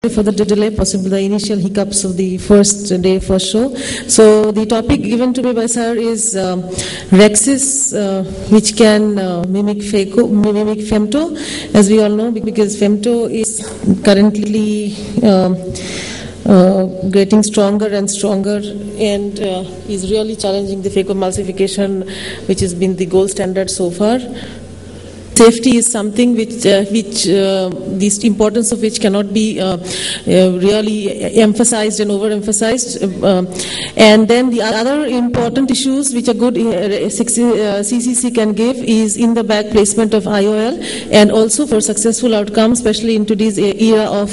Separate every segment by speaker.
Speaker 1: for the delay, possibly the initial hiccups of the first day, first show. So the topic given to me by sir is Rhexis, which can mimic femto, as we all know, because femto is currently getting stronger and stronger, and is really challenging the phacoemulsification, which has been the gold standard so far. Safety is something which the importance of which cannot be really emphasized and overemphasized. And then the other important issues which a good CCC can give is in the back placement of IOL, and also for successful outcomes, especially in today's era of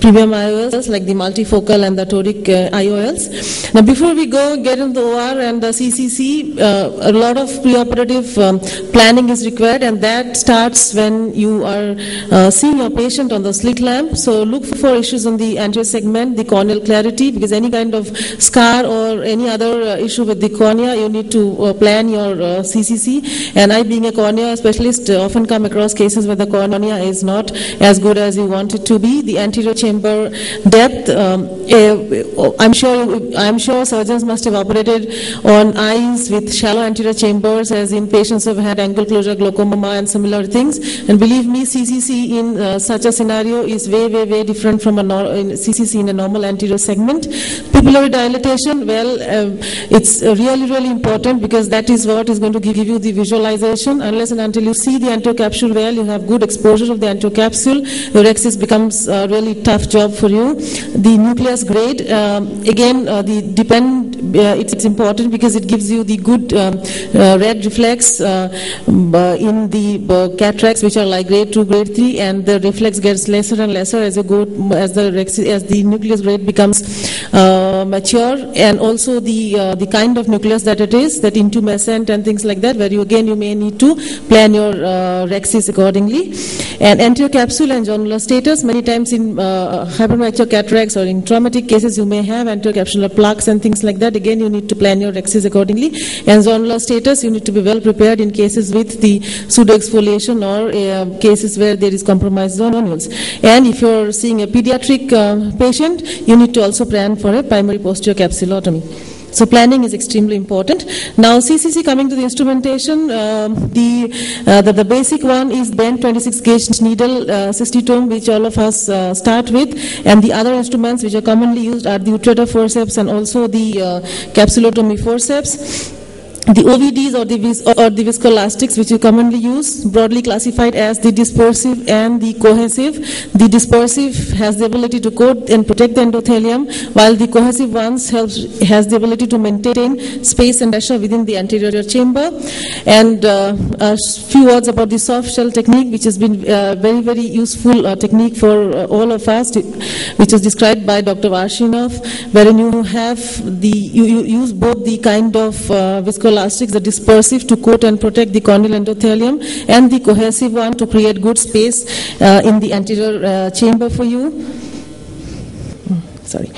Speaker 1: premium IOLs like the multifocal and the toric IOLs. Now, before we get into the OR and the CCC, a lot of preoperative planning is required, and that starts when you are seeing your patient on the slit lamp. So look for issues on the anterior segment, the corneal clarity, because any kind of scar or any other issue with the cornea, you need to plan your CCC. And I, being a cornea specialist, often come across cases where the cornea is not as good as you want it to be. The anterior chamber depth, I'm sure surgeons must have operated on eyes with shallow anterior chambers, as in patients who have had angle closure glaucoma and similar things. And believe me, CCC in such a scenario is way different from a CCC in a normal anterior segment. Pupillary dilatation, well, it's really important, because that is what is going to give you the visualization. Unless and until you see the anterior capsule well, you have good exposure of the anterior capsule, your Rhexis becomes a really tough job for you. The nucleus grade, again, it's important because it gives you the good red reflex in the cataracts, which are like grade 2, grade 3, and the reflex gets lesser and lesser as you go, as the nucleus grade becomes mature, and also the kind of nucleus that it is, that intumescent and things like that, where you may need to plan your Rhexis accordingly. And anterior capsule and zonular status, many times in hypermature cataracts or in traumatic cases, you may have anterior capsular plaques and things like that. Again, you need to plan your Rhexis accordingly. And zonular status, you need to be well prepared in cases with the pseudoexfoliation or cases where there is compromised zonules. And if you're seeing a pediatric patient, you need to also plan for a primary posterior capsulotomy. So planning is extremely important. Now, CCC, coming to the instrumentation, the basic one is bent 26 gauge needle cystitome, which all of us start with, and the other instruments which are commonly used are the Utrata forceps and also the capsulotomy forceps. The OVDs or the viscoelastics, which you commonly use, broadly classified as the dispersive and the cohesive. The dispersive has the ability to coat and protect the endothelium, while the cohesive ones has the ability to maintain space and pressure within the anterior chamber. And a few words about the soft shell technique, which has been very useful technique for all of us, which is described by Dr. Varshinov, wherein you have you use both the kind of viscoelastics, the dispersive to coat and protect the corneal endothelium, and the cohesive one to create good space in the anterior chamber for you. Sorry.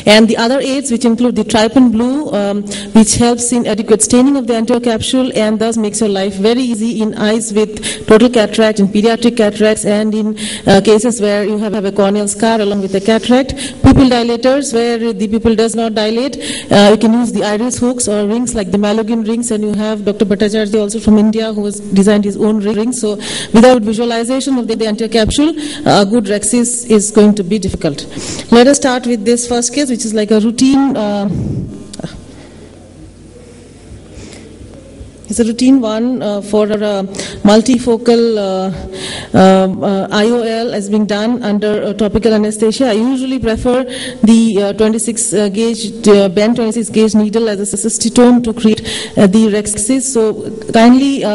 Speaker 1: And the other aids, which include the trypan blue, which helps in adequate staining of the anterior capsule and thus makes your life very easy in eyes with total cataract, in pediatric cataracts, and in cases where you have a corneal scar along with a cataract. Pupil dilators, where the pupil does not dilate, you can use the iris hooks or rings like the Malogin rings, and you have Dr. Bhattacharya also from India who has designed his own ring. So without visualization of the anterior capsule, a good Rhexis is going to be difficult. Let us start with this first case, which is like a routine. It's a routine one for a multifocal IOL as being done under topical anesthesia. I usually prefer the 26 gauge bent 26 gauge needle as a cystitome to create the Rhexis. So kindly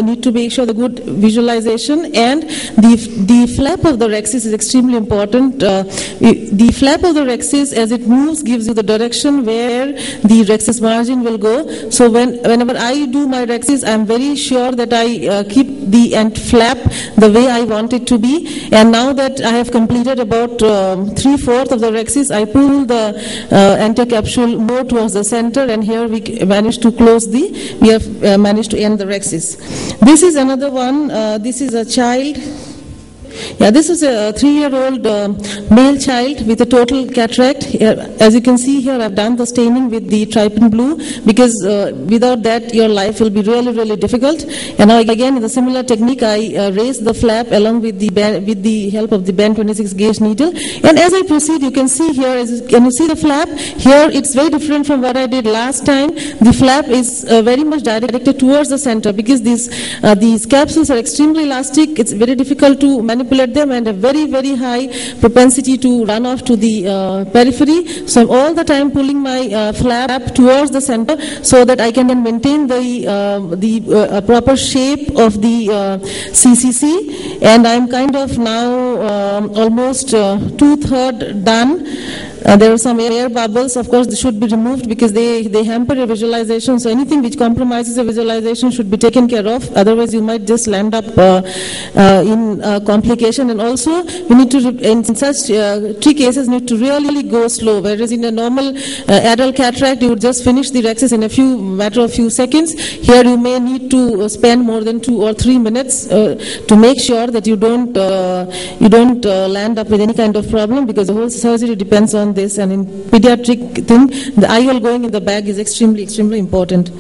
Speaker 1: need to make sure the good visualization, and the flap of the Rhexis is extremely important. The flap of the Rhexis, as it moves, gives you the direction where the Rhexis margin will go. So whenever I do my Rhexis, I am very sure that I keep the end flap the way I want it to be. And now that I have completed about 3/4 of the Rhexis, I pull the anterior capsule more towards the center, and here we managed to we have managed to end the Rhexis. This is another one. This is a child Yeah, this is a 3-year-old male child with a total cataract. As you can see here, I've done the staining with the trypan blue because without that your life will be really, really difficult. And now again, in a similar technique, I raised the flap along with the help of the band 26 gauge needle. And as I proceed, you can see here, can you see the flap? Here it's very different from what I did last time. The flap is very much directed towards the center because these capsules are extremely elastic. It's very difficult to manipulate them and a very, very high propensity to run off to the periphery. So I'm all the time pulling my flap towards the center so that I can then maintain the proper shape of the CCC. And I'm kind of now almost 2/3 done. There are some air bubbles, of course, they should be removed because they hamper your visualization. So anything which compromises your visualization should be taken care of. Otherwise, you might just land up in complication. And also, you need to, in such tricky cases, need to really go slow. Whereas in a normal adult cataract, you would just finish the rhexis in a matter of few seconds. Here, you may need to spend more than 2 or 3 minutes to make sure that you don't land up with any kind of problem because the whole surgery depends on this. And in pediatric thing, the IOL going in the bag is extremely, extremely important.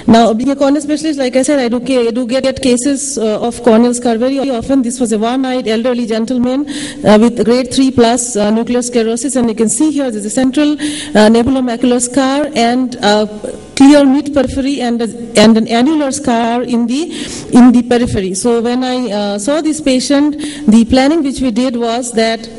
Speaker 1: Now, being a cornea specialist, like I said, I do get cases of corneal scar very often. This was a one-eyed elderly gentleman with grade 3+ nuclear sclerosis, and you can see here there's a central nebulomacular scar and clear mid-periphery and an annular scar in the periphery. So when I saw this patient, the planning which we did was that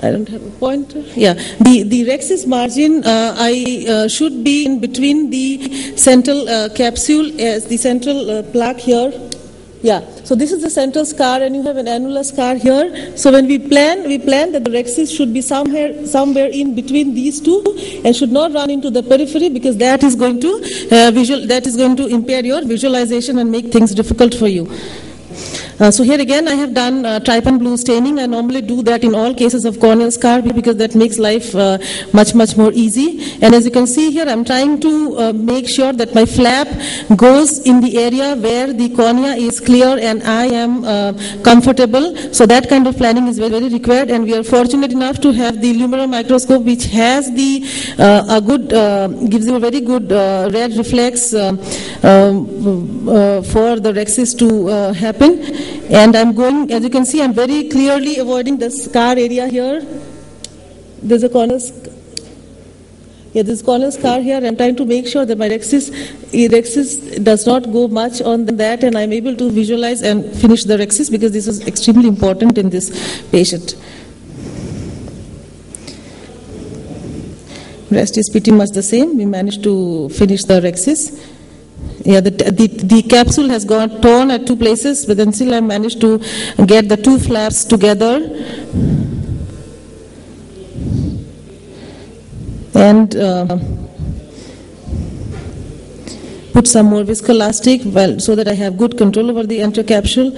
Speaker 1: I don't have a pointer. Yeah, the rhexis margin I should be in between the central capsule as the central plaque here. Yeah, so this is the central scar and you have an annular scar here. So when we plan that the rhexis should be somewhere in between these two and should not run into the periphery because that is going to impair your visualization and make things difficult for you. So here again I have done trypan blue staining. I normally do that in all cases of corneal scar because that makes life much more easy. And as you can see here, I'm trying to make sure that my flap goes in the area where the cornea is clear and I am comfortable. So that kind of planning is very, very required, and we are fortunate enough to have the Lumira microscope which has gives you a very good red reflex for the rhexis to happen. And I'm going, as you can see, I'm very clearly avoiding the scar area here. There's a corner scar here. I'm trying to make sure that my rhexis does not go much on that, and I'm able to visualize and finish the rhexis because this is extremely important in this patient. Rest is pretty much the same. We managed to finish the rhexis. Yeah, the capsule has got torn at 2 places, but then still I managed to get the 2 flaps together and put some more viscoelastic so that I have good control over the anterior capsule.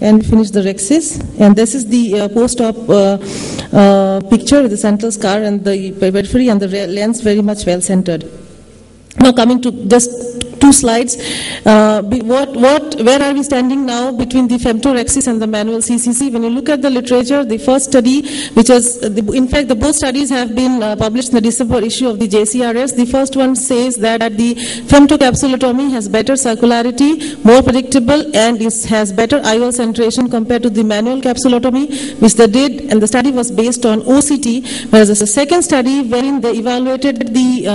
Speaker 1: And finish the rhexis. And this is the post-op picture with the central scar and the periphery and the lens very much well centered. Now coming to just 2 slides. Where are we standing now between the femtorhexis and the manual CCC? When you look at the literature, the first study, which was, in fact, both studies have been published in the December issue of the JCRS. The first one says that the femtocapsulotomy has better circularity, more predictable, and has better IOL centration compared to the manual capsulotomy, which they did, and the study was based on OCT, whereas the second study wherein they evaluated the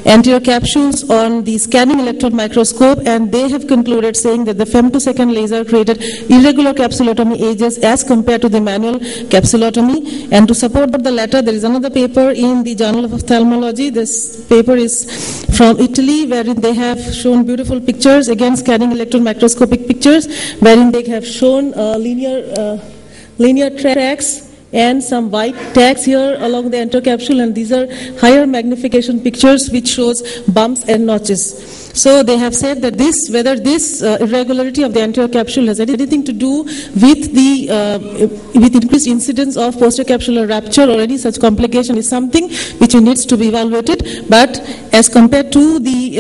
Speaker 1: anterior capsules on the scanning electron microscope, and they have concluded saying that the femtosecond laser created irregular capsulotomy edges as compared to the manual capsulotomy. And to support the latter, there is another paper in the Journal of Ophthalmology. This paper is from Italy, wherein they have shown beautiful pictures, again scanning electron microscopic pictures, wherein they have shown linear tracks and some white tags here along the anterior capsule, and these are higher magnification pictures which shows bumps and notches. So they have said that whether this irregularity of the anterior capsule has anything to do with the with increased incidence of posterior capsular rupture or any such complication is something which needs to be evaluated. But as compared to the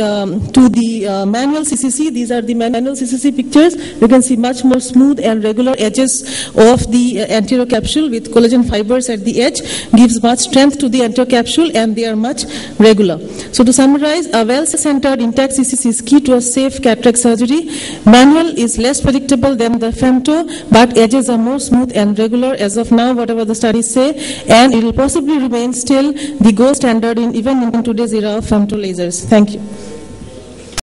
Speaker 1: manual CCC, these are the manual CCC pictures. You can see much more smooth and regular edges of the anterior capsule with collagen fibers at the edge, gives much strength to the anterior capsule, and they are much regular. So to summarize, a well-centered intact CCC is key to a safe cataract surgery. Manual is less predictable than the femto, but edges are more smooth and regular as of now, whatever the studies say, and it will possibly remain still the gold standard even in today's era of femto lasers. Thank you.